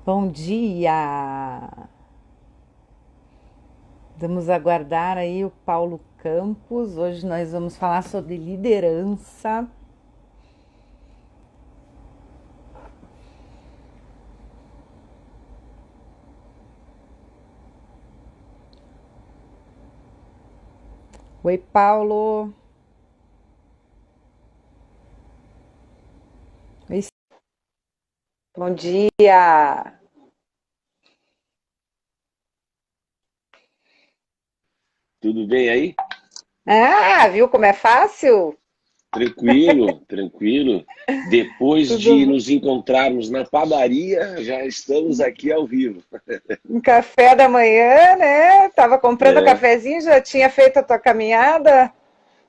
Bom dia! Vamos aguardar aí o Paulo Campos. Hoje nós vamos falar sobre liderança. Oi, Paulo. Oi, bom dia! Tudo bem aí? Ah, viu como é fácil? Tranquilo, tranquilo. Depois de Tudo nos encontrarmos na padaria, já estamos aqui ao vivo. um café da manhã, né? Tava comprando É, cafezinho, já tinha feito a tua caminhada.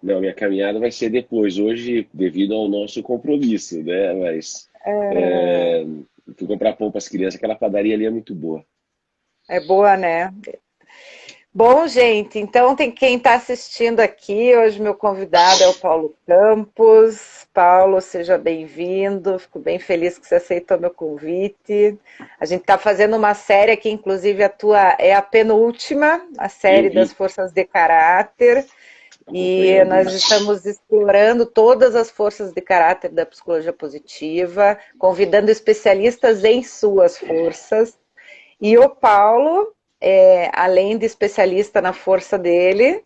não, minha caminhada vai ser depois, hoje, devido ao nosso compromisso, né? Mas é, fui comprar pão para as crianças, aquela padaria ali é muito boa. É boa, né? Bom, gente, então tem quem está assistindo aqui. Hoje meu convidado é o Paulo Campos. Paulo, seja bem-vindo. Fico bem feliz que você aceitou meu convite. A gente está fazendo uma série aqui, inclusive a tua é a penúltima, a Eu série das vi, forças de caráter. acompanhei E nós algumas. estamos explorando todas as forças de caráter da psicologia positiva, convidando especialistas em suas forças. E o Paulo, além de especialista na força dele,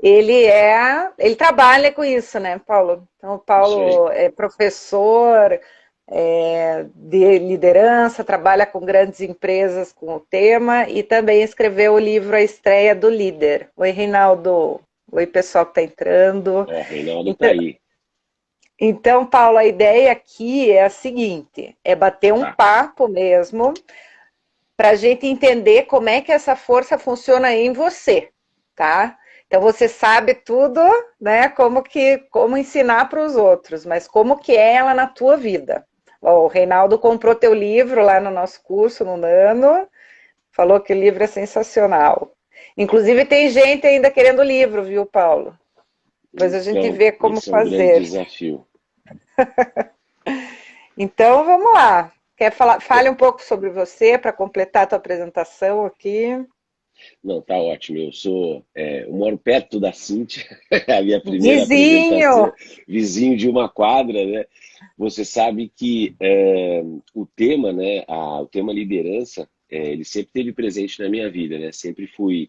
ele trabalha com isso, né, Paulo? Então, o Isso aí. Paulo é professor de liderança, trabalha com grandes empresas com o tema e também escreveu o livro A Estreia do Líder. Oi, Reinaldo. Oi, pessoal que está entrando. Ó, Reinaldo tá Então, aí. Paulo, a ideia aqui é a seguinte: é bater um Tá. papo mesmo para a gente entender como é que essa força funciona em você, tá? Então você sabe tudo, né? Como ensinar para os outros, mas como que é ela na tua vida? Ó, o Reinaldo comprou teu livro lá no nosso curso no Nano, falou que o livro é sensacional. Inclusive tem gente ainda querendo o livro, viu, Paulo? Depois a gente Então, vê como esse é um grande fazer. desafio. Então vamos lá. Quer falar? Fale um pouco sobre você para completar a tua apresentação aqui. Não, tá ótimo. Eu moro perto da Cíntia, a minha primeira Vizinho! apresentação, vizinho de uma quadra, né? Você sabe que o tema, né, o tema liderança, ele sempre esteve presente na minha vida, né? Sempre fui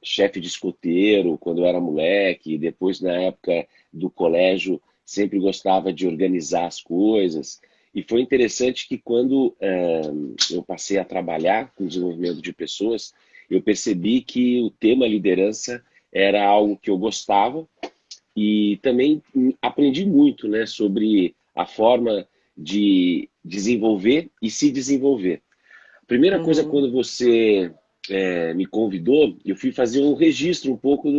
chefe de escoteiro quando eu era moleque, depois na época do colégio sempre gostava de organizar as coisas. E foi interessante que quando eu passei a trabalhar com desenvolvimento de pessoas, eu percebi que o tema liderança era algo que eu gostava e também aprendi muito, né, sobre a forma de desenvolver e se desenvolver. A primeira coisa, Uhum. quando você me convidou, eu fui fazer um registro um pouco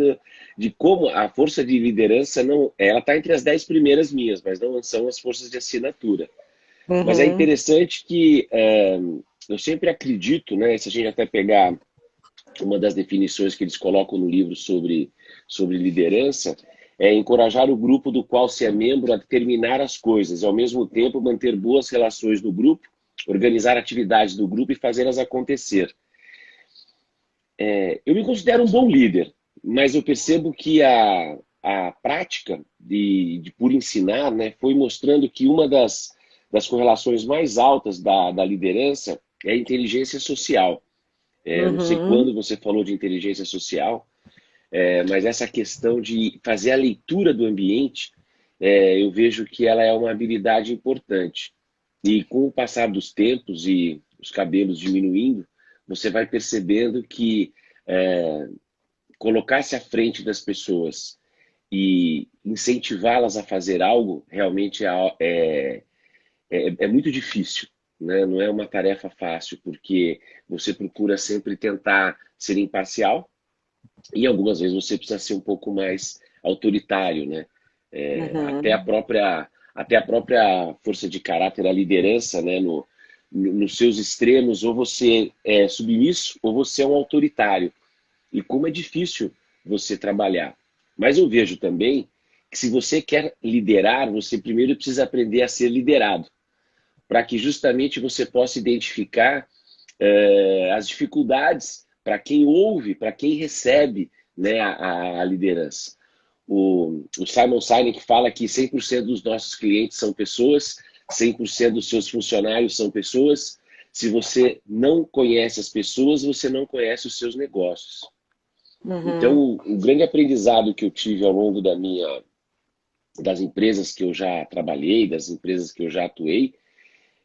de como a força de liderança não, ela está entre as 10 primeiras minhas, mas não são as forças de assinatura. Mas é Uhum. interessante que eu sempre acredito, né, se a gente até pegar uma das definições que eles colocam no livro sobre liderança, é encorajar o grupo do qual se é membro a determinar as coisas e, ao mesmo tempo, manter boas relações no grupo, organizar atividades do grupo e fazê-las acontecer. Eu me considero um bom líder, mas eu percebo que a prática por ensinar, né, foi mostrando que uma das correlações mais altas da liderança é a inteligência social. Não sei Uhum. quando você falou de inteligência social, mas essa questão de fazer a leitura do ambiente, eu vejo que ela é uma habilidade importante. E com o passar dos tempos e os cabelos diminuindo, você vai percebendo que colocar-se à frente das pessoas e incentivá-las a fazer algo realmente é muito difícil, né? Não é uma tarefa fácil, porque você procura sempre tentar ser imparcial e algumas vezes você precisa ser um pouco mais autoritário, né? Até a Uhum. própria força de caráter, a liderança, né? Nos seus extremos, ou você é submisso ou você é um autoritário. E como é difícil você trabalhar. Mas eu vejo também que se você quer liderar, você primeiro precisa aprender a ser liderado, para que justamente você possa identificar as dificuldades para quem ouve, para quem recebe, né, a liderança. O Simon Sinek fala que 100% dos nossos clientes são pessoas, 100% dos seus funcionários são pessoas. Se você não conhece as pessoas, você não conhece os seus negócios. Então, o grande aprendizado que eu tive ao longo das empresas que eu já trabalhei, das empresas que eu já atuei,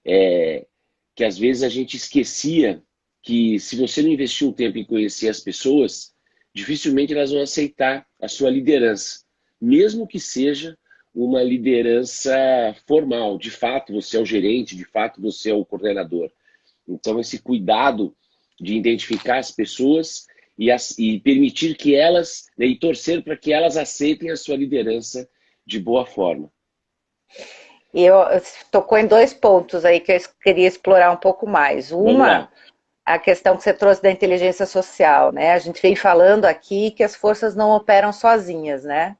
é que às vezes a gente esquecia que se você não investir um tempo em conhecer as pessoas, dificilmente elas vão aceitar a sua liderança, mesmo que seja uma liderança formal. De fato, você é o gerente, de fato, você é o coordenador. Então, esse cuidado de identificar as pessoas e permitir que elas, né, e torcer para que elas aceitem a sua liderança de boa forma. E eu tocou em 2 pontos aí que eu queria explorar um pouco mais. Uma, a questão que você trouxe da inteligência social, né? A gente vem falando aqui que as forças não operam sozinhas, né?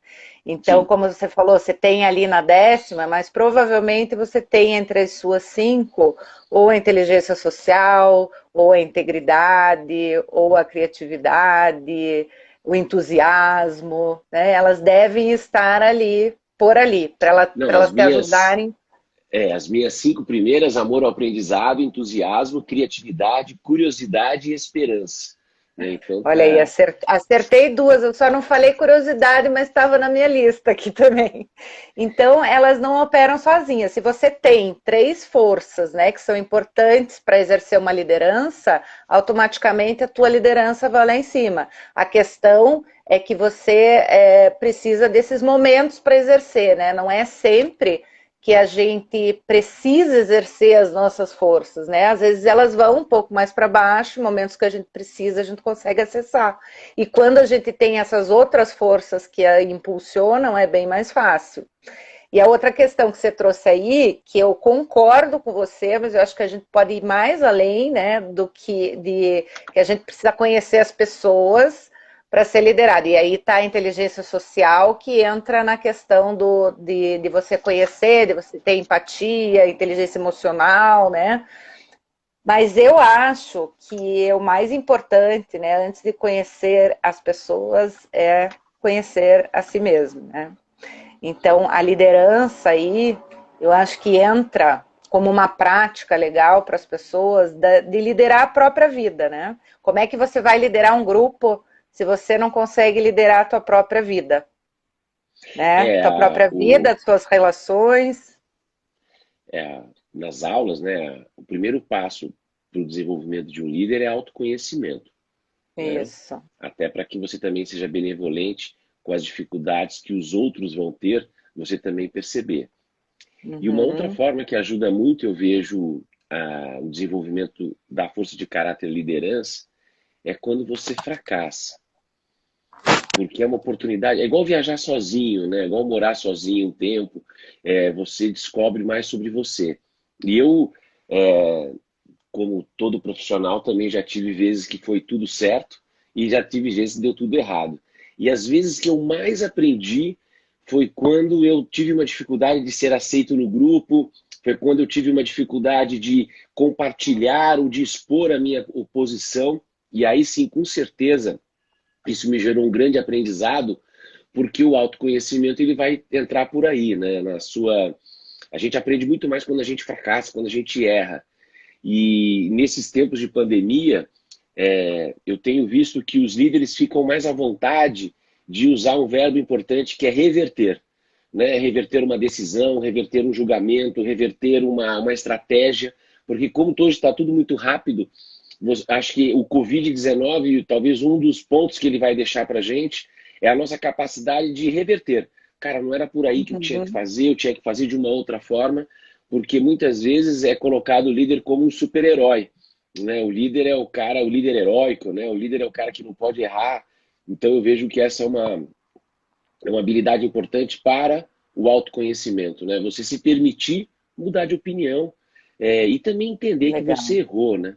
Então, Sim. como você falou, você tem ali na 10ª, mas provavelmente você tem entre as suas 5 ou a inteligência social, ou a integridade, ou a criatividade, o entusiasmo, né? Elas devem estar ali, por ali, para Não, elas te ajudarem. as minhas 5 primeiras, amor ao aprendizado, entusiasmo, criatividade, curiosidade e esperança. Né? Então Olha aí, tá. acertei 2, eu só não falei curiosidade, mas estava na minha lista aqui também. Então, elas não operam sozinhas. Se você tem 3 forças, né, que são importantes para exercer uma liderança, automaticamente a tua liderança vai lá em cima. A questão é que você precisa desses momentos para exercer, né? Não é sempre que a gente precisa exercer as nossas forças, né? Às vezes elas vão um pouco mais para baixo, momentos que a gente precisa, a gente consegue acessar. E quando a gente tem essas outras forças que a impulsionam, é bem mais fácil. E a outra questão que você trouxe aí, que eu concordo com você, mas eu acho que a gente pode ir mais além, né, do que a gente precisa conhecer as pessoas para ser liderado. E aí está a inteligência social que entra na questão de você conhecer, de você ter empatia, inteligência emocional, né? Mas eu acho que o mais importante, né, antes de conhecer as pessoas, é conhecer a si mesmo, né? Então, a liderança aí, eu acho que entra como uma prática legal para as pessoas de liderar a própria vida, né? Como é que você vai liderar um grupo se você não consegue liderar a tua própria vida, né? É, Tua própria vida, as suas relações. nas aulas, né, o primeiro passo para o desenvolvimento de um líder é autoconhecimento, né? Isso. Até para que você também seja benevolente com as dificuldades que os outros vão ter, você também perceber. E uma outra Uhum. forma que ajuda muito, eu vejo o desenvolvimento da força de caráter e liderança, é quando você fracassa. Porque é uma oportunidade, é igual viajar sozinho, né? É igual morar sozinho um tempo, você descobre mais sobre você. E eu, é, como todo profissional, também já tive vezes que foi tudo certo e já tive vezes que deu tudo errado. E as vezes que eu mais aprendi foi quando eu tive uma dificuldade de ser aceito no grupo, foi quando eu tive uma dificuldade de compartilhar ou de expor a minha oposição. E aí sim, com certeza, isso me gerou um grande aprendizado, porque o autoconhecimento ele vai entrar por aí, né? A gente aprende muito mais quando a gente fracassa, quando a gente erra. E nesses tempos de pandemia, eu tenho visto que os líderes ficam mais à vontade de usar um verbo importante que é reverter. Né? Reverter uma decisão, reverter um julgamento, reverter uma estratégia, porque como hoje está tudo muito rápido, acho que o Covid-19, talvez um dos pontos que ele vai deixar para a gente, é a nossa capacidade de reverter. Cara, não era por aí que Uhum. eu tinha que fazer de uma outra forma, porque muitas vezes é colocado o líder como um super-herói. Né? O líder é o cara, o líder heróico, né? O líder é o cara que não pode errar. Então eu vejo que essa é uma habilidade importante para o autoconhecimento. Né? Você se permitir mudar de opinião e também entender que você Legal. errou, né?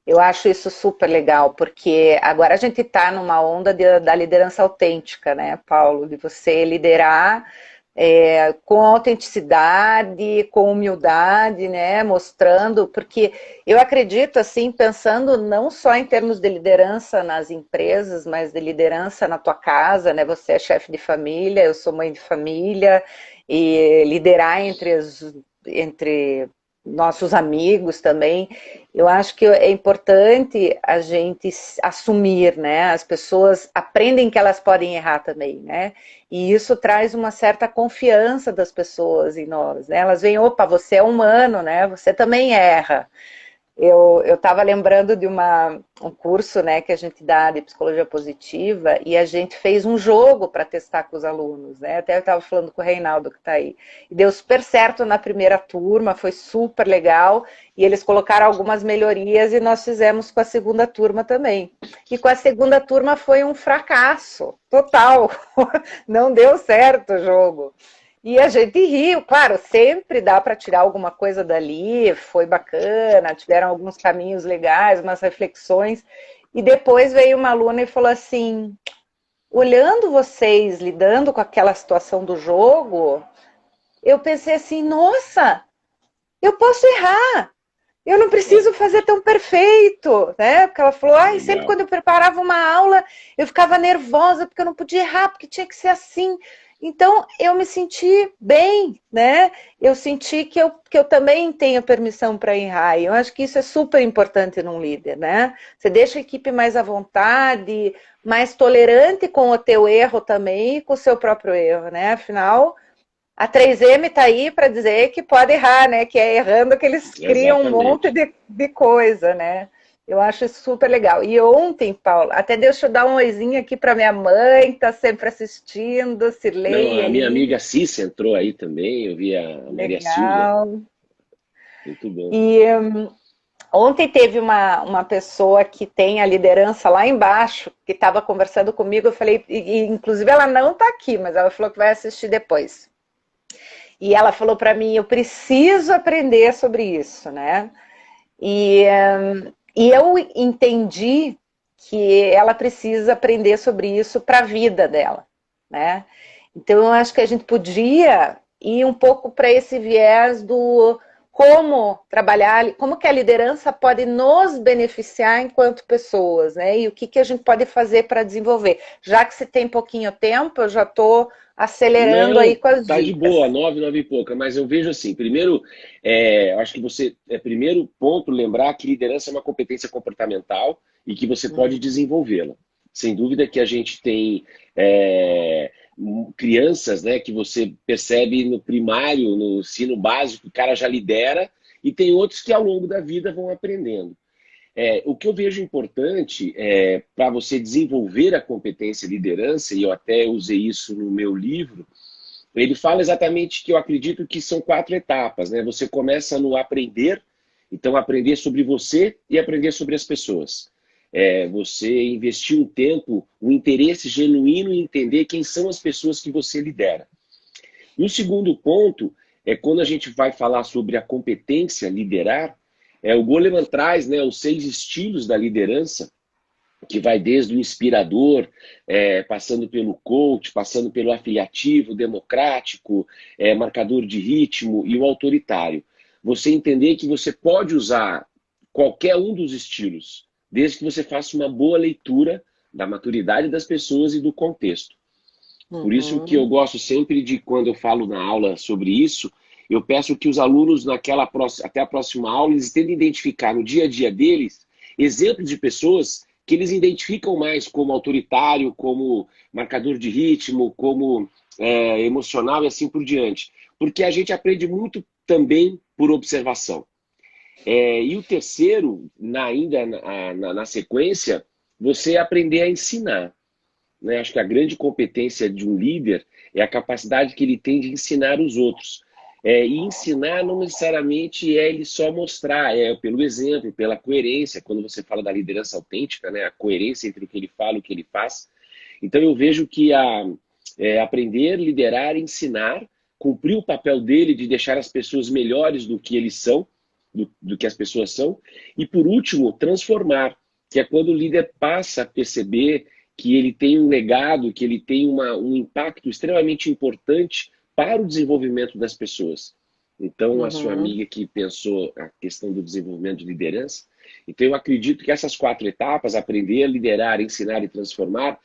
Eu acho isso super legal, porque agora a gente está numa onda da liderança autêntica, né, Paulo? De você liderar com autenticidade, com humildade, né, mostrando, porque eu acredito, assim, pensando não só em termos de liderança nas empresas, mas de liderança na tua casa, né, você é chefe de família, eu sou mãe de família, e liderar entre nossos amigos também, eu acho que é importante a gente assumir, né? As pessoas aprendem que elas podem errar também, né? E isso traz uma certa confiança das pessoas em nós, né? Elas veem, opa, você é humano, né? Você também erra. Eu estava lembrando de um curso, né, que a gente dá de psicologia positiva e a gente fez um jogo para testar com os alunos, né? Até eu estava falando com o Reinaldo que está aí. E deu super certo na primeira turma, foi super legal. E eles colocaram algumas melhorias e nós fizemos com a segunda turma também. E com a segunda turma foi um fracasso total. Não deu certo o jogo. E a gente riu, claro, sempre dá para tirar alguma coisa dali, foi bacana, tiveram alguns caminhos legais, umas reflexões. E depois veio uma aluna e falou assim: olhando vocês lidando com aquela situação do jogo, eu pensei assim: nossa, eu posso errar, eu não preciso fazer tão perfeito, né? Porque ela falou: ai, sempre Legal. quando eu preparava uma aula, eu ficava nervosa porque eu não podia errar, porque tinha que ser assim. Então, eu me senti bem, né? Eu senti que eu também tenho permissão para errar. E eu acho que isso é super importante num líder, né? Você deixa a equipe mais à vontade, mais tolerante com o teu erro também e com o seu próprio erro, né? Afinal, a 3M está aí para dizer que pode errar, né? Que é errando que eles criam um monte Exatamente. de coisa, né? Eu acho isso super legal. E ontem, Paulo, até deixa eu dar um oizinho aqui para minha mãe, que está sempre assistindo, Não, Cirlei a minha aí, amiga Cissa entrou aí também, eu vi a Maria Silvia, legal. muito bom. E ontem teve uma pessoa que tem a liderança lá embaixo, que estava conversando comigo, eu falei, inclusive ela não está aqui, mas ela falou que vai assistir depois. E ela falou para mim, eu preciso aprender sobre isso, né? E, e eu entendi que ela precisa aprender sobre isso para a vida dela, né? Então eu acho que a gente podia ir um pouco para esse viés do como trabalhar, como que a liderança pode nos beneficiar enquanto pessoas, né? E o que a gente pode fazer para desenvolver. Já que você tem pouquinho tempo, eu já estou acelerando aí Não, com as tá de boa, dicas. 9, 9 e pouca, mas eu vejo assim, primeiro, acho que você, primeiro ponto, lembrar que liderança é uma competência comportamental e que você pode desenvolvê-la. Sem dúvida que a gente tem crianças, né, que você percebe no primário, no ensino básico, o cara já lidera, e tem outros que ao longo da vida vão aprendendo. O que eu vejo importante para você desenvolver a competência liderança, e eu até usei isso no meu livro, ele fala exatamente que eu acredito que são 4 etapas, né? Você começa no aprender, então aprender sobre você e aprender sobre as pessoas. Você investir um tempo, um interesse genuíno em entender quem são as pessoas que você lidera. E o segundo ponto é quando a gente vai falar sobre a competência liderar, o Goleman traz, né, os 6 estilos da liderança, que vai desde o inspirador, passando pelo coach, passando pelo afiliativo, democrático, marcador de ritmo e o autoritário. Você entender que você pode usar qualquer um dos estilos, desde que você faça uma boa leitura da maturidade das pessoas e do contexto. Por isso que eu Uhum. gosto sempre de, quando eu falo na aula sobre isso, eu peço que os alunos, até a próxima aula, eles tentem identificar no dia a dia deles exemplos de pessoas que eles identificam mais como autoritário, como marcador de ritmo, como emocional e assim por diante. Porque a gente aprende muito também por observação. E o terceiro, ainda na sequência, você aprender a ensinar, né? Acho que a grande competência de um líder é a capacidade que ele tem de ensinar os outros. E ensinar não necessariamente é ele só mostrar, é pelo exemplo, pela coerência. Quando você fala da liderança autêntica, né? A coerência entre o que ele fala e o que ele faz. Então eu vejo que aprender, liderar, ensinar, cumprir o papel dele de deixar as pessoas melhores do que eles são, do que as pessoas são. E por último, transformar, que é quando o líder passa a perceber que ele tem um legado, que ele tem um impacto extremamente importante para o desenvolvimento das pessoas. Então, a sua Uhum. amiga que pensou a questão do desenvolvimento de liderança, então eu acredito que essas 4 etapas, aprender a liderar, ensinar e transformar,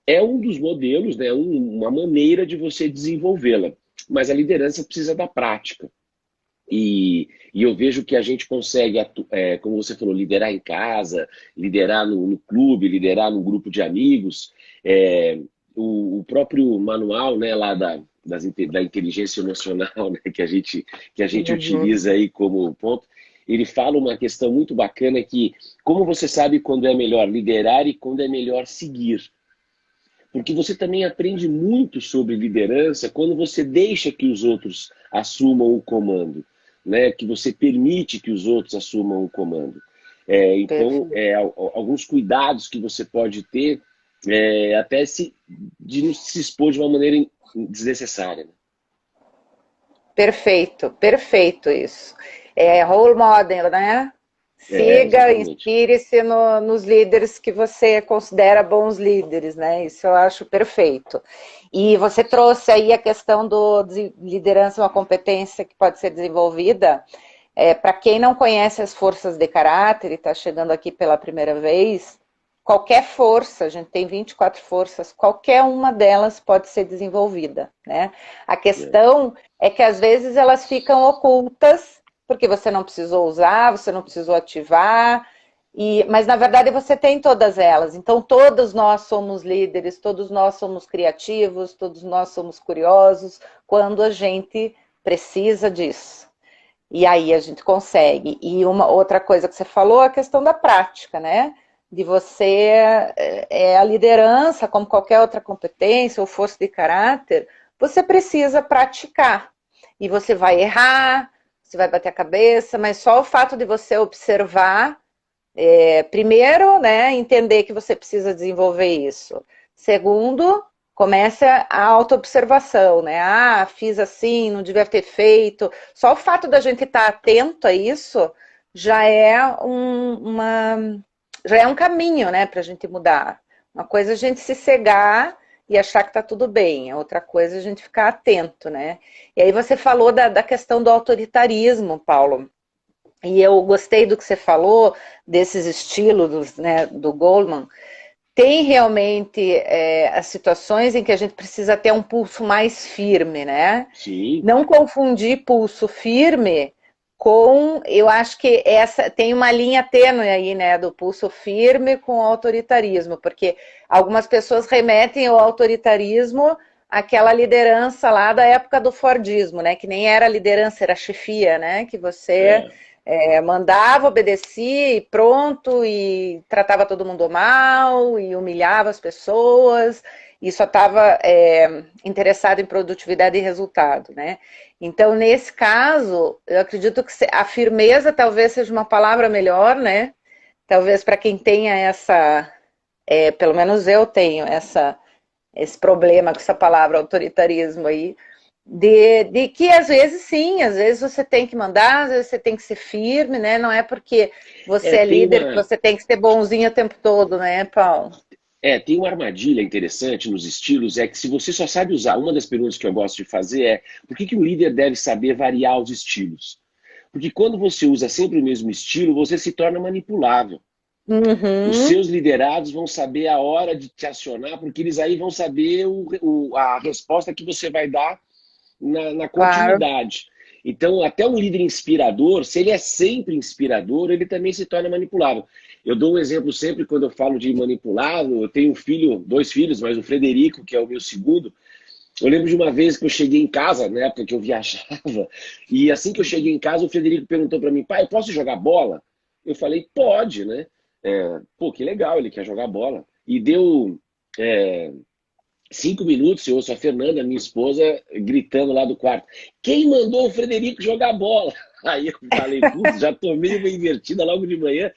é um dos modelos, né, uma maneira de você desenvolvê-la. Mas a liderança precisa da prática. E eu vejo que a gente consegue, como você falou, liderar em casa, liderar no clube, liderar num grupo de amigos. O próprio manual, né, lá da inteligência emocional, né, que a gente Uhum. utiliza aí como ponto, ele fala uma questão muito bacana que como você sabe quando é melhor liderar e quando é melhor seguir. Porque você também aprende muito sobre liderança quando você deixa que os outros assumam o comando, né? Que você permite que os outros assumam o comando. Então, Perfeito. alguns cuidados que você pode ter, até de não se expor de uma maneira desnecessária. Né? Perfeito, perfeito isso. É role model, né? Siga, Exatamente. inspire-se nos líderes que você considera bons líderes, né? Isso eu acho perfeito. E você trouxe aí a questão de liderança, uma competência que pode ser desenvolvida. Para quem não conhece as forças de caráter e está chegando aqui pela primeira vez, qualquer força, a gente tem 24 forças, qualquer uma delas pode ser desenvolvida, né? A É, questão é que às vezes elas ficam ocultas, porque você não precisou usar, você não precisou ativar, mas na verdade você tem todas elas. Então todos nós somos líderes, todos nós somos criativos, todos nós somos curiosos, quando a gente precisa disso. E aí a gente consegue. E uma outra coisa que você falou é a questão da prática, né? De você a liderança, como qualquer outra competência ou força de caráter, você precisa praticar. E você vai errar, você vai bater a cabeça, mas só o fato de você observar, primeiro, né, entender que você precisa desenvolver isso. Segundo, começa a autoobservação, né? Ah, fiz assim, não devia ter feito. Só o fato da gente estar atento a isso já é já é um caminho, né, para a gente mudar. Uma coisa é a gente se cegar e achar que está tudo bem, a outra coisa é a gente ficar atento, né? E aí você falou da questão do autoritarismo, Paulo. E eu gostei do que você falou, desses estilos, né, do Goldman. Tem realmente as situações em que a gente precisa ter um pulso mais firme, né? sim, Não confundir pulso firme com, eu acho que essa tem uma linha tênue aí, né, do pulso firme com o autoritarismo, porque algumas pessoas remetem ao autoritarismo àquela liderança lá da época do Fordismo, né, que nem era liderança, era chefia, né, que você é, mandava, obedecia e pronto, e tratava todo mundo mal, e humilhava as pessoas, e só estava interessado em produtividade e resultado, né? Então, nesse caso, eu acredito que a firmeza talvez seja uma palavra melhor, né? Talvez para quem tenha pelo menos eu tenho esse problema com essa palavra autoritarismo aí, de que às vezes sim, às vezes você tem que mandar, às vezes você tem que ser firme, né? Não é porque você é tem líder que uma, você tem que ser bonzinho o tempo todo, né, Paulo? tem uma armadilha interessante nos estilos, é que se você só sabe usar, uma das perguntas que eu gosto de fazer é por que um líder deve saber variar os estilos? Porque quando você usa sempre o mesmo estilo, você se torna manipulável. Os Uhum, seus liderados vão saber a hora de te acionar, porque eles aí vão saber a resposta que você vai dar na claro. continuidade. Então, até um líder inspirador, se ele é sempre inspirador, ele também se torna manipulável. Eu dou um exemplo sempre quando eu falo de manipulável. Eu tenho um filho, 2 filhos, mas o Frederico, que é o meu segundo. Eu lembro de uma vez que eu cheguei em casa, na época que eu viajava, e assim que eu cheguei em casa, o Frederico perguntou para mim, pai, posso jogar bola? Eu falei, pode, né? Pô, que legal, ele quer jogar bola. E deu é, 5 minutos, eu ouço a Fernanda, minha esposa, gritando lá do quarto: quem mandou o Frederico jogar bola? Aí eu falei, putz, já tomei uma invertida logo de manhã.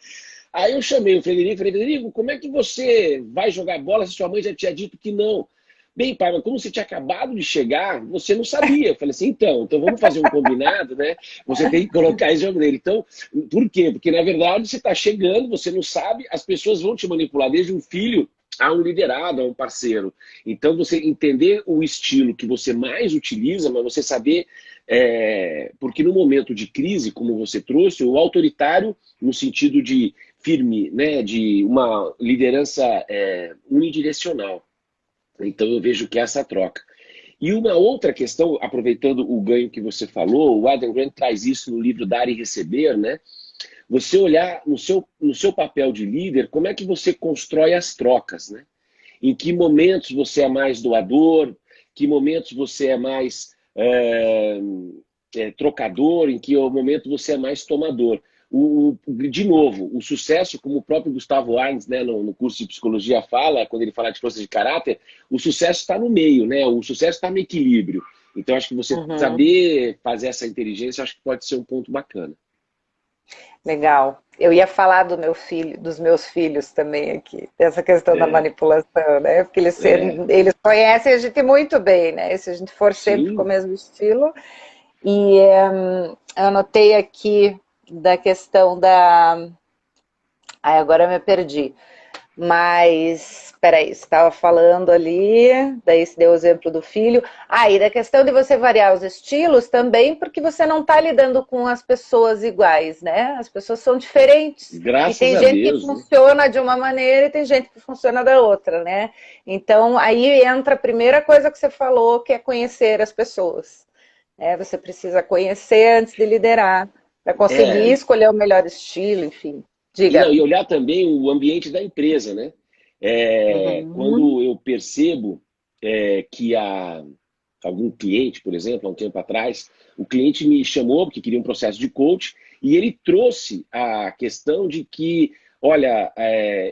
Aí eu chamei o Frederico, falei, Frederico, como é que você vai jogar bola se sua mãe já tinha dito que não? Bem, pai, mas como você tinha acabado de chegar, você não sabia. Eu falei assim, então vamos fazer um combinado, né? Você tem que colocar esse jogo dele. Então, por quê? Porque, na verdade, você está chegando, você não sabe, as pessoas vão te manipular. Desde um filho a um liderado, a um parceiro. Então, você entender o estilo que você mais utiliza, mas você saber... porque no momento de crise, como você trouxe, o autoritário, no sentido de firme, né, de uma liderança unidirecional. Então, eu vejo que é essa troca. E uma outra questão, aproveitando o ganho que você falou, o Adam Grant traz isso no livro Dar e Receber, né? Você olhar no seu papel de líder, como é que você constrói as trocas, né? Em que momentos você é mais doador, que momentos você é mais trocador, em que momento você é mais tomador. De novo, o sucesso, como o próprio Gustavo Arnes, né, no curso de psicologia fala, quando ele fala de força de caráter, o sucesso está no meio, né? O sucesso está no equilíbrio. Então, acho que você Uhum. saber fazer essa inteligência, acho que pode ser um ponto bacana. Legal. Eu ia falar do meu filho, dos meus filhos também aqui, dessa questão da É, manipulação, né? Porque é, eles conhecem a gente muito bem, né? Se a gente for sempre com o sim, mesmo estilo. E eu anotei aqui da questão da. Ai, agora eu me perdi. Mas, peraí, você estava falando ali, daí você deu o exemplo do filho. Ah, e da questão de você variar os estilos também, porque você não está lidando com as pessoas iguais, né? As pessoas são diferentes. E graças tem a gente que Deus, né? funciona de uma maneira e tem gente que funciona da outra, né? Então, aí entra a primeira coisa que você falou, que é conhecer as pessoas. Você precisa conhecer antes de liderar, para conseguir É, escolher o melhor estilo, enfim. e, não, Diga. e olhar também o ambiente da empresa, né? Uhum. Quando eu percebo que algum cliente, por exemplo, há um tempo atrás, o cliente me chamou porque queria um processo de coach e ele trouxe a questão de que, olha,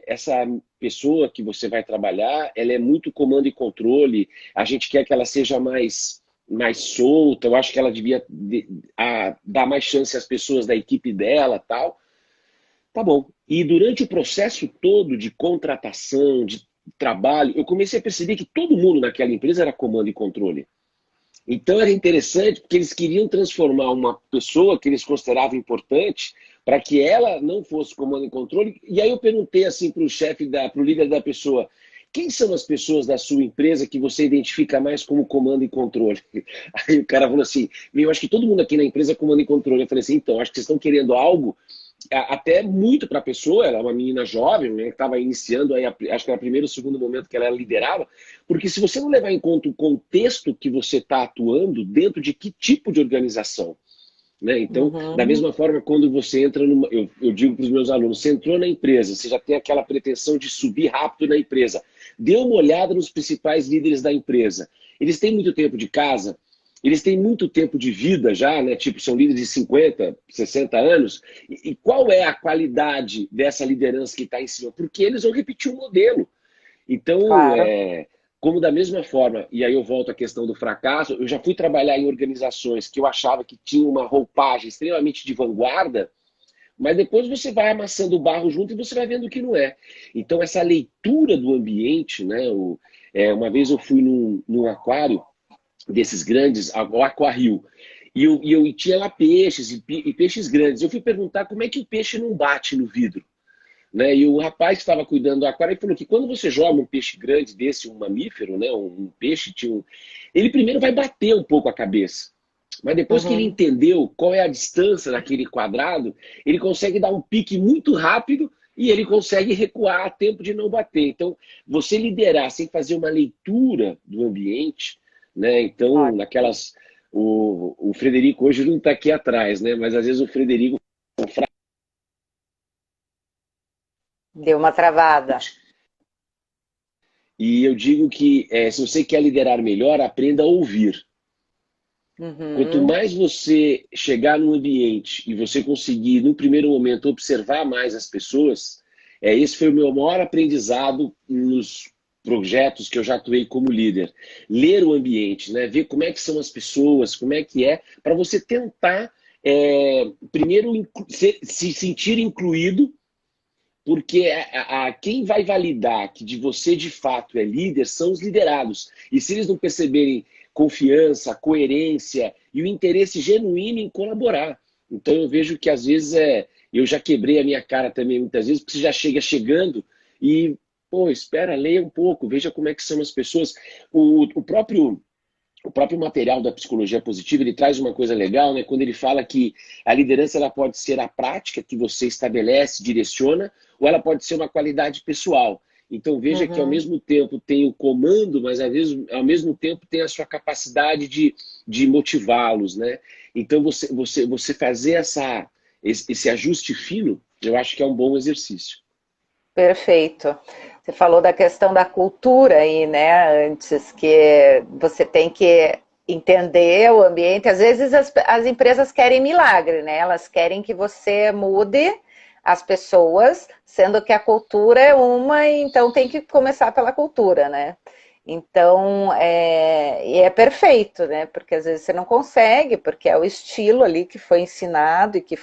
essa pessoa que você vai trabalhar, ela é muito comando e controle, a gente quer que ela seja mais solta, eu acho que ela devia dar mais chance às pessoas da equipe dela, tal. Tá bom. E durante o processo todo de contratação, de trabalho, eu comecei a perceber que todo mundo naquela empresa era comando e controle. Então era interessante porque eles queriam transformar uma pessoa que eles consideravam importante para que ela não fosse comando e controle. E aí eu perguntei assim para o chefe, para o líder da pessoa, quem são as pessoas da sua empresa que você identifica mais como comando e controle? Aí o cara falou assim, eu acho que todo mundo aqui na empresa é comando e controle. Eu falei assim, então, acho que vocês estão querendo algo até muito para a pessoa, ela é uma menina jovem, né, que estava iniciando, aí, acho que era o primeiro ou segundo momento que ela liderava, porque se você não levar em conta o contexto que você está atuando, dentro de que tipo de organização, né? Então, da Uhum. mesma forma, quando você entra numa. Eu digo para os meus alunos: você entrou na empresa, você já tem aquela pretensão de subir rápido na empresa. Dê uma olhada nos principais líderes da empresa. Eles têm muito tempo de casa, eles têm muito tempo de vida já, né? Tipo, são líderes de 50, 60 anos. E qual é a qualidade dessa liderança que está em cima? Porque eles vão repetir o modelo. Então, Claro. como da mesma forma, e aí eu volto à questão do fracasso, eu já fui trabalhar em organizações que eu achava que tinham uma roupagem extremamente de vanguarda, mas depois você vai amassando o barro junto e você vai vendo que não é. Então, essa leitura do ambiente, né? Uma vez eu fui num aquário desses grandes, o Aquarrio, e eu tinha lá peixes, e peixes grandes. Eu fui perguntar como é que o peixe não bate no vidro. Né? E o rapaz que estava cuidando do aquário falou que quando você joga um peixe grande desse, um mamífero, né? um peixe, ele primeiro vai bater um pouco a cabeça. Mas depois que ele Uhum. entendeu qual é a distância daquele quadrado, ele consegue dar um pique muito rápido e ele consegue recuar a tempo de não bater. Então, você liderar sem fazer uma leitura do ambiente, né? Então, Ótimo. naquelas. O Frederico hoje não está aqui atrás, né? Mas às vezes o Frederico. Deu uma travada. E eu digo que se você quer liderar melhor, aprenda a ouvir. Quanto Uhum. mais você chegar no ambiente e você conseguir, no primeiro momento, observar mais as pessoas, esse foi o meu maior aprendizado nos projetos que eu já atuei como líder. Ler o ambiente, né? Ver como é que são as pessoas, como é que para você tentar, primeiro, se sentir incluído, porque quem vai validar que de você de fato é líder são os liderados. E se eles não perceberem confiança, coerência e o interesse genuíno em colaborar. Então eu vejo que às vezes eu já quebrei a minha cara também muitas vezes, porque você já chega chegando e Pô, espera, leia um pouco, veja como é que são as pessoas. O próprio material da psicologia positiva, ele traz uma coisa legal, né? Quando ele fala que a liderança ela pode ser a prática que você estabelece, direciona, ou ela pode ser uma qualidade pessoal. Então veja que ao Uhum. mesmo tempo tem o comando, mas às vezes, ao mesmo tempo tem a sua capacidade de motivá-los, né? Então você fazer esse ajuste fino, eu acho que é um bom exercício. Perfeito. Você falou da questão da cultura aí, né? Antes, que você tem que entender o ambiente. Às vezes as empresas querem milagre, né? Elas querem que você mude as pessoas, sendo que a cultura é uma, então tem que começar pela cultura, né? Então, e é perfeito, né? Porque às vezes você não consegue, porque é o estilo ali que foi ensinado e que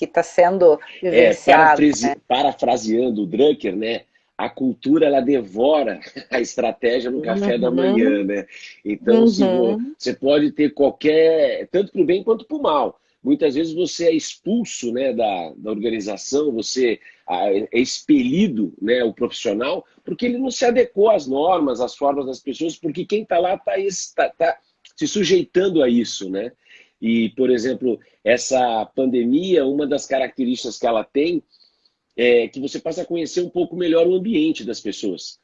está sendo vivenciado. Parafraseando o Drucker, né? A cultura ela devora a estratégia no café da manhã, Uhum, né? Então, se uhum. você pode ter qualquer, tanto para o bem quanto para o mal. Muitas vezes você é expulso, né, da organização, você é expelido, né, o profissional, porque ele não se adequou às normas, às formas das pessoas, porque quem está lá está se sujeitando a isso, né? E, por exemplo, essa pandemia, uma das características que ela tem é que você passa a conhecer um pouco melhor o ambiente das pessoas.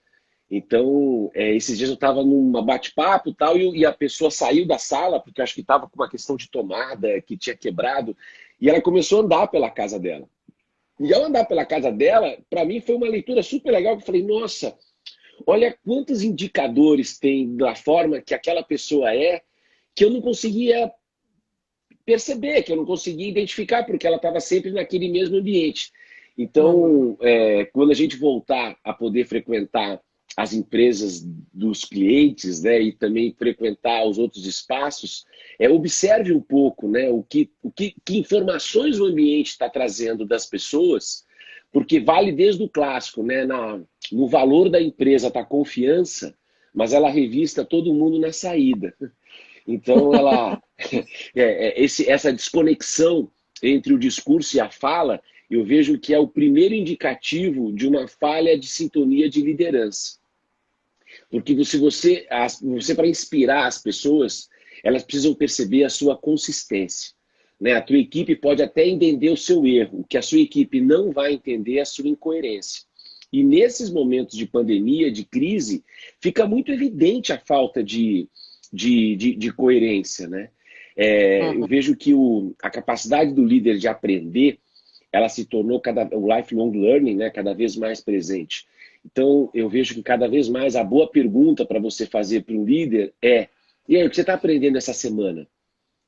Então, esses dias eu estava num bate-papo e tal, e a pessoa saiu da sala, porque acho que estava com uma questão de tomada que tinha quebrado, e ela começou a andar pela casa dela. E ao andar pela casa dela, para mim foi uma leitura super legal, que eu falei, nossa, olha quantos indicadores tem da forma que aquela pessoa é, que eu não conseguia perceber, que eu não conseguia identificar, porque ela estava sempre naquele mesmo ambiente. Uhum. Então, quando a gente voltar a poder frequentar as empresas dos clientes, né, e também frequentar os outros espaços, observe um pouco, né, que informações o ambiente está trazendo das pessoas, porque vale desde o clássico, né, no valor da empresa está a confiança, mas ela revista todo mundo na saída. Então, essa desconexão entre o discurso e a fala, eu vejo que é o primeiro indicativo de uma falha de sintonia de liderança. Porque se você para inspirar as pessoas, elas precisam perceber a sua consistência. Né? A tua equipe pode até entender o seu erro, o que a sua equipe não vai entender é a sua incoerência. E nesses momentos de pandemia, de crise, fica muito evidente a falta de coerência. Né? Eu Uhum. vejo que a capacidade do líder de aprender, ela se tornou o lifelong learning, né, cada vez mais presente. Então, eu vejo que cada vez mais a boa pergunta para você fazer para um líder é: e aí, o que você está aprendendo essa semana?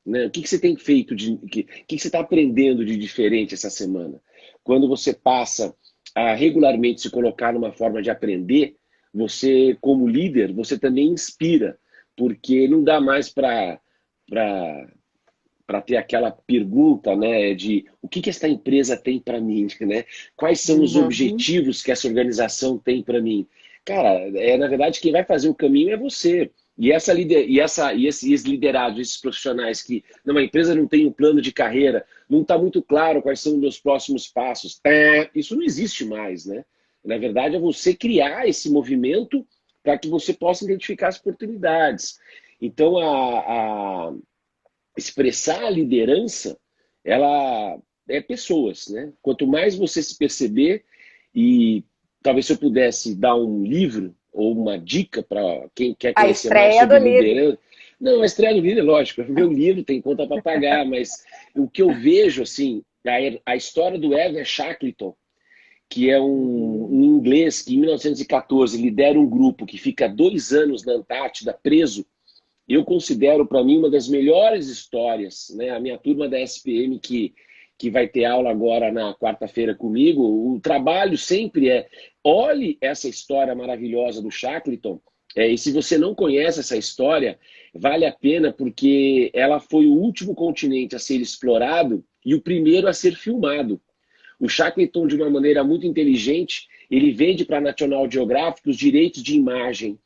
Né? O que você tem feito que você está aprendendo de diferente essa semana? Quando você passa a regularmente se colocar numa forma de aprender, você, como líder, você também inspira, porque não dá mais para ter aquela pergunta, né, de o que essa empresa tem para mim, né? Quais são os Uhum. objetivos que essa organização tem para mim? Cara, na verdade quem vai fazer o caminho é você. E esses liderados, esses profissionais que numa empresa não tem um plano de carreira, não está muito claro quais são os meus próximos passos. Isso não existe mais, né? Na verdade, é você criar esse movimento para que você possa identificar as oportunidades. Então, expressar a liderança, ela é pessoas, né? Quanto mais você se perceber, e talvez se eu pudesse dar um livro ou uma dica para quem quer A conhecer mais estreia do sobre livro. liderança, não, a estreia do livro, é lógico, meu livro tem conta para pagar, mas o que eu vejo, assim, a história do Evan Shackleton, que é um Uhum. inglês que em 1914 lidera um grupo que fica 2 anos na Antártida preso. Eu considero para mim uma das melhores histórias, né? A minha turma da SPM que vai ter aula agora na quarta-feira comigo, o trabalho sempre olhe essa história maravilhosa do Shackleton, e se você não conhece essa história, vale a pena porque ela foi o último continente a ser explorado e o primeiro a ser filmado. O Shackleton, de uma maneira muito inteligente, ele vende para a National Geographic os direitos de imagem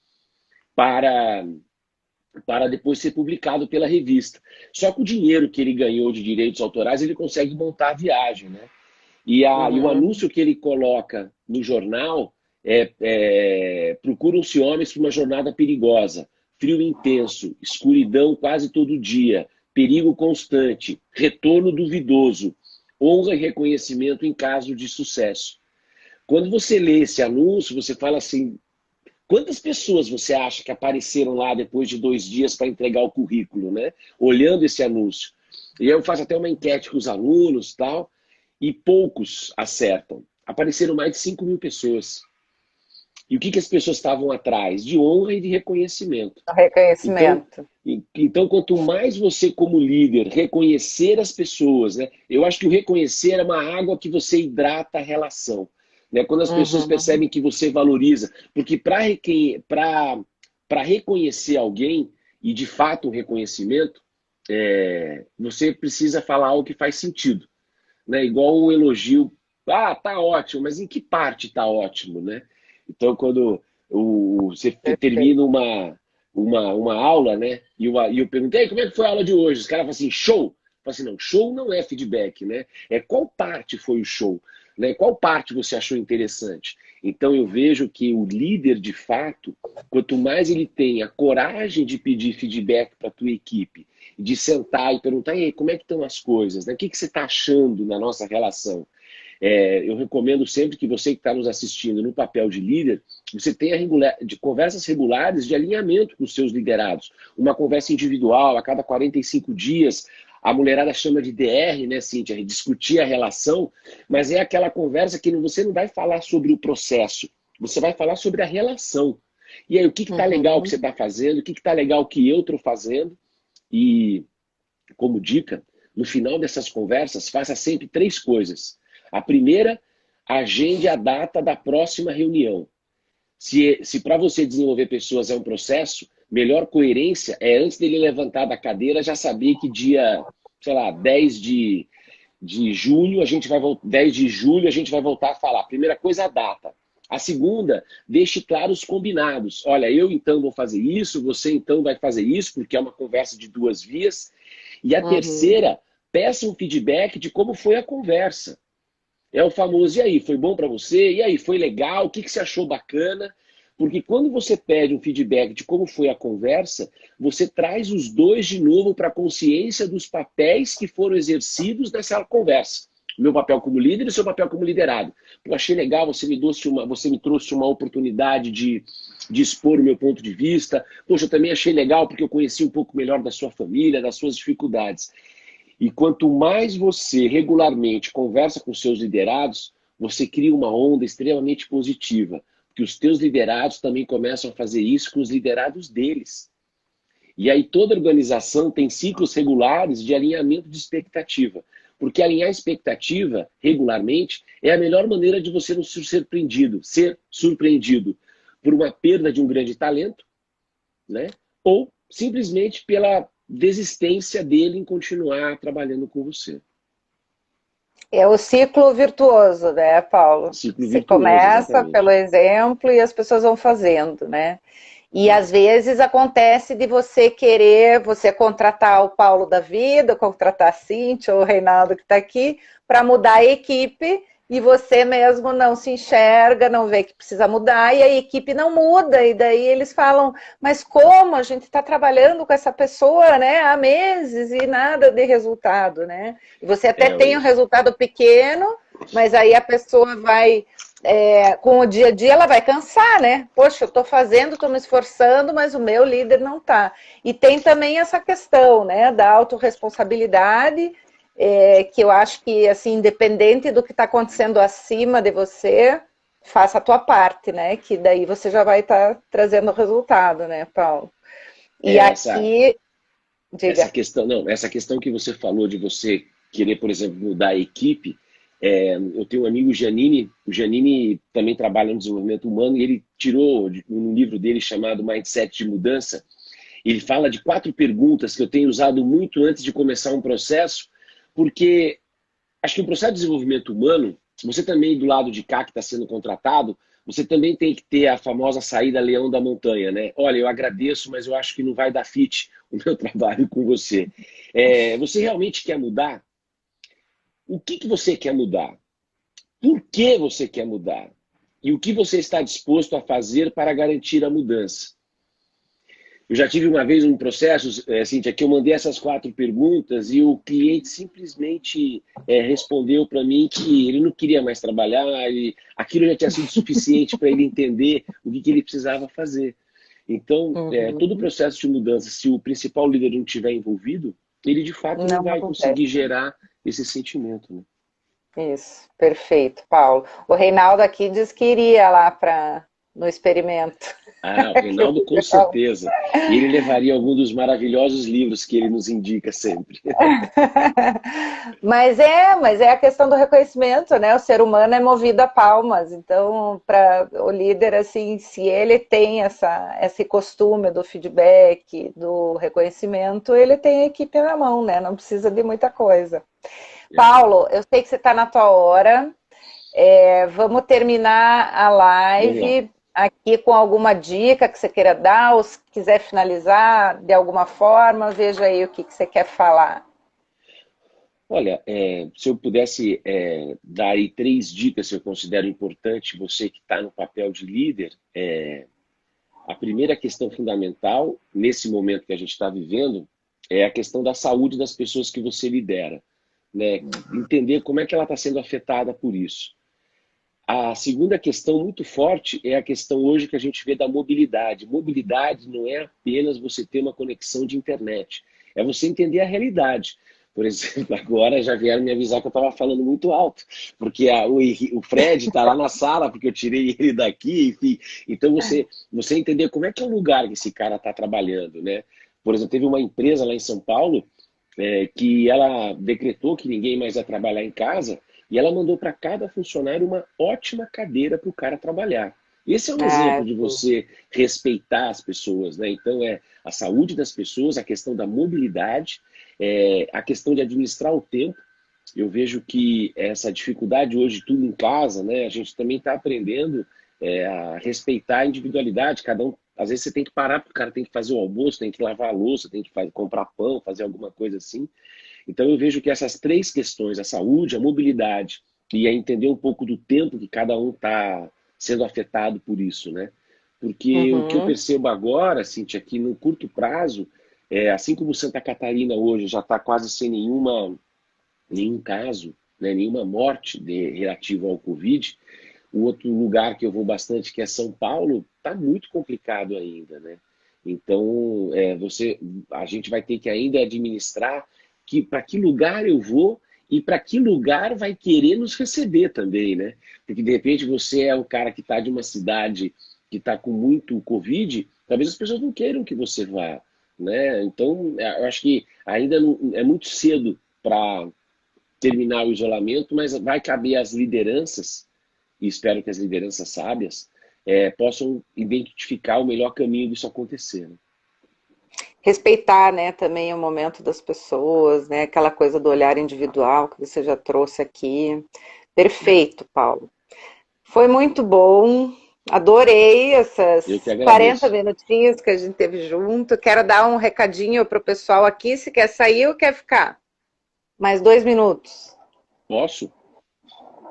para depois ser publicado pela revista. Só que o dinheiro que ele ganhou de direitos autorais, ele consegue montar a viagem, né? E o Uhum. anúncio que ele coloca no jornal Procuram-se homens para uma jornada perigosa, frio intenso, escuridão quase todo dia, perigo constante, retorno duvidoso, honra e reconhecimento em caso de sucesso. Quando você lê esse anúncio, você fala assim, quantas pessoas você acha que apareceram lá depois de 2 dias para entregar o currículo, né? Olhando esse anúncio. E aí eu faço até uma enquete com os alunos e tal, e poucos acertam. Apareceram mais de 5 mil pessoas. E o que as pessoas estavam atrás? De honra e de reconhecimento. Reconhecimento. Então, quanto mais você, como líder, reconhecer as pessoas, né? Eu acho que o reconhecer é uma água que você hidrata a relação. Né? Quando as pessoas percebem que você valoriza. Porque para reconhecer alguém, e de fato um reconhecimento, você precisa falar algo que faz sentido. Né? Igual o elogio. Ah, tá ótimo, mas em que parte tá ótimo, né? Então, quando você termina uma aula, né? E eu perguntei, como é que foi a aula de hoje? Os caras falam assim, show. Eu falo assim, não, show não é feedback, né? É qual parte foi o show, né? Qual parte você achou interessante? Então, eu vejo que o líder, de fato, quanto mais ele tem a coragem de pedir feedback para a tua equipe, de sentar e perguntar, e aí, como é que estão as coisas? Né? O que você está achando na nossa relação? Eu recomendo sempre que você que está nos assistindo no papel de líder, você tenha conversas regulares de alinhamento com os seus liderados. Uma conversa individual a cada 45 dias. A mulherada chama de DR, né, Cíntia? Discutir a relação, mas é aquela conversa que você não vai falar sobre o processo, você vai falar sobre a relação. E aí, o que está legal que você está fazendo, o que está legal que eu estou fazendo. E, como dica, no final dessas conversas, faça sempre 3 coisas. A primeira, agende a data da próxima reunião. Se para você desenvolver pessoas é um processo, melhor coerência é antes dele levantar da cadeira já saber que dia, sei lá, 10 de junho, 10 de julho a gente vai voltar a falar. Primeira coisa, a data. A segunda, deixe claros os combinados. Olha, eu então vou fazer isso, você então vai fazer isso, porque é uma conversa de 2 vias. E a terceira, peça um feedback de como foi a conversa. É o famoso, e aí, foi bom para você? E aí, foi legal? O que você achou bacana? Porque quando você pede um feedback de como foi a conversa, você traz os dois de novo para a consciência dos papéis que foram exercidos nessa conversa. O meu papel como líder e o seu papel como liderado. Eu achei legal, você me trouxe uma oportunidade de expor o meu ponto de vista. Poxa, eu também achei legal porque eu conheci um pouco melhor da sua família, das suas dificuldades. E quanto mais você regularmente conversa com seus liderados, você cria uma onda extremamente positiva. Porque os teus liderados também começam a fazer isso com os liderados deles. E aí toda organização tem ciclos regulares de alinhamento de expectativa. Porque alinhar expectativa regularmente é a melhor maneira de você não ser surpreendido por uma perda de um grande talento, né? Ou simplesmente pela desistência dele em continuar trabalhando com você. É o ciclo virtuoso, né, Paulo? Ciclo Você virtuoso, começa pelo exatamente. exemplo e as pessoas vão fazendo, né? E às vezes acontece de você querer, você contratar o Paulo da vida, contratar a Cíntia ou o Reinaldo que está aqui, para mudar a equipe, e você mesmo não se enxerga, não vê que precisa mudar, e a equipe não muda, e daí eles falam, mas como a gente está trabalhando com essa pessoa, né, há meses e nada de resultado, né? E você até tem um resultado pequeno, mas aí a pessoa vai com o dia a dia ela vai cansar, né? Poxa, eu estou fazendo, estou me esforçando, mas o meu líder não está. E tem também essa questão, né, da autorresponsabilidade, que eu acho que, assim, independente do que está acontecendo acima de você, faça a tua parte, né? Que daí você já vai estar trazendo o resultado, né, Paulo? E Essa, aqui, diga. essa questão que você falou de você querer, por exemplo, mudar a equipe, eu tenho um amigo, o Giannini também trabalha no desenvolvimento humano e ele tirou um livro dele chamado Mindset de Mudança, ele fala de 4 perguntas que eu tenho usado muito antes de começar um processo, porque acho que o processo de desenvolvimento humano, você também do lado de cá que está sendo contratado, você também tem que ter a famosa saída leão da montanha, né? Olha, eu agradeço, mas eu acho que não vai dar fit o meu trabalho com você. Você realmente quer mudar? O que você quer mudar? Por que você quer mudar? e o que você está disposto a fazer para garantir a mudança. Eu já tive uma vez um processo, Cíntia, que eu mandei essas 4 perguntas e o cliente simplesmente respondeu para mim que ele não queria mais trabalhar, aquilo já tinha sido suficiente para ele entender o que ele precisava fazer. Então, todo o Uhum. processo de mudança, se o principal líder não estiver envolvido, ele de fato não Não vai conseguir acontece. gerar esse sentimento, né? Isso, perfeito, Paulo. O Reinaldo aqui diz que iria lá no experimento. Ah, o Que Reinaldo com você falou. certeza. E ele levaria algum dos maravilhosos livros que ele nos indica sempre. Mas é a questão do reconhecimento, né? O ser humano é movido a palmas. Então, para o líder, assim, se ele tem esse costume do feedback, do reconhecimento, ele tem a equipe na mão, né? Não precisa de muita coisa. Exato. Paulo, eu sei que você está na tua hora. Vamos terminar a Vamos lá. live aqui com alguma dica que você queira dar, ou se quiser finalizar de alguma forma, veja aí o que você quer falar. Olha, se eu pudesse dar aí 3 dicas que eu considero importante, você que está no papel de líder, a primeira questão fundamental, nesse momento que a gente está vivendo, é a questão da saúde das pessoas que você lidera, né? Entender como é que ela está sendo afetada por isso. A segunda questão muito forte é a questão hoje que a gente vê da mobilidade. Mobilidade não é apenas você ter uma conexão de internet, é você entender a realidade. Por exemplo, agora já vieram me avisar que eu estava falando muito alto, porque o Fred está lá na sala, porque eu tirei ele daqui, enfim. Então você entender como é que é o lugar que esse cara está trabalhando, né? Por exemplo, teve uma empresa lá em São Paulo que ela decretou que ninguém mais ia trabalhar em casa e ela mandou para cada funcionário uma ótima cadeira para o cara trabalhar. Esse é um Ah, exemplo de sim. você respeitar as pessoas, né? Então é a saúde das pessoas, a questão da mobilidade, a questão de administrar o tempo. Eu vejo que essa dificuldade hoje, tudo em casa, né? A gente também está aprendendo a respeitar a individualidade. Cada um, às vezes você tem que parar, porque o cara tem que fazer o almoço, tem que lavar a louça, tem que comprar pão, fazer alguma coisa assim. Então eu vejo que essas 3 questões, a saúde, a mobilidade e a entender um pouco do tempo que cada um está sendo afetado por isso, né? Porque o que eu Uhum. percebo agora, Cintia, é que no curto prazo, assim como Santa Catarina hoje já está quase sem nenhum caso, né, nenhuma morte relativa ao Covid, o outro lugar que eu vou bastante, que é São Paulo, está muito complicado ainda, né? Então, a gente vai ter que ainda administrar que para que lugar eu vou e para que lugar vai querer nos receber também, né? Porque de repente você é um cara que está de uma cidade que está com muito Covid, talvez as pessoas não queiram que você vá, né? Então, eu acho que ainda não, é muito cedo para terminar o isolamento, mas vai caber às lideranças, e espero que as lideranças sábias possam identificar o melhor caminho disso acontecer, né? Respeitar, né, também o momento das pessoas, né, aquela coisa do olhar individual que você já trouxe aqui. Perfeito, Paulo. Foi muito bom. Adorei Eu que essas 40 agradeço. minutinhos que a gente teve junto. Quero dar um recadinho para o pessoal aqui, se quer sair ou quer ficar. Mais 2 minutos. Posso?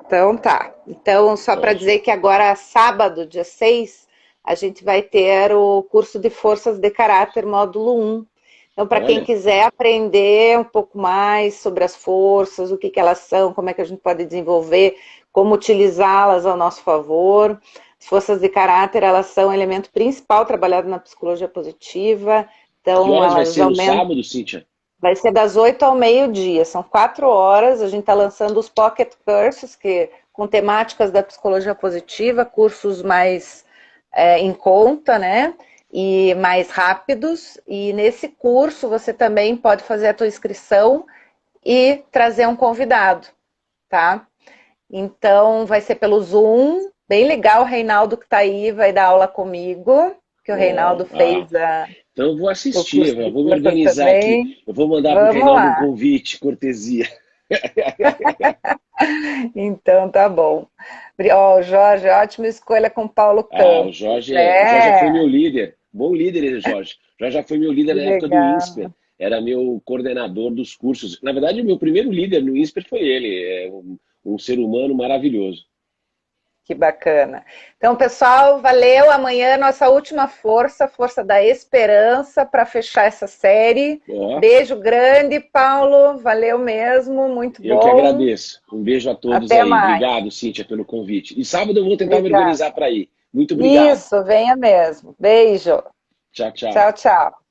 Então tá. Então, só para Posso. dizer que agora, sábado, dia 6, a gente vai ter o curso de Forças de Caráter, módulo 1. Então, para quem Olha, quiser aprender um pouco mais sobre as forças, o que, que elas são, como é que a gente pode desenvolver, como utilizá-las ao nosso favor. As forças de caráter, elas são o elemento principal trabalhado na psicologia positiva. que Então, horas vai elas ser no aumentam. sábado, Cíntia? Vai ser das 8 ao meio-dia, são 4 horas. A gente está lançando os Pocket Cursos, com temáticas da psicologia positiva, cursos mais em conta, né? E mais rápidos. E nesse curso você também pode fazer a tua inscrição e trazer um convidado, tá? Então vai ser pelo Zoom, bem legal. O Reinaldo que está aí vai dar aula comigo, que o Ó, Reinaldo fez então eu vou o assistir, curso eu de vou me forças organizar aqui. também. Eu vou mandar para o Vamos Reinaldo um lá. convite, cortesia. Então tá bom. Ó, o Jorge, ótima escolha com Paulo Ah, o Campos. Jorge já foi meu É, líder. Bom líder ele, Jorge. Jorge já foi meu líder que na época do legal. INSPER. Era meu coordenador dos cursos. Na verdade, o meu primeiro líder no INSPER foi ele. É um ser humano maravilhoso. Que bacana. Então, pessoal, valeu. Amanhã nossa última força, força da esperança para fechar essa série. Ó, Beijo grande, Paulo. Valeu mesmo, muito eu que bom. agradeço. Um beijo a todos Até aí. mais. Obrigado, Cíntia, pelo convite. E sábado eu vou tentar me Obrigada. organizar para ir. Muito obrigado. Isso, venha mesmo. Beijo. Tchau, tchau. Tchau, tchau.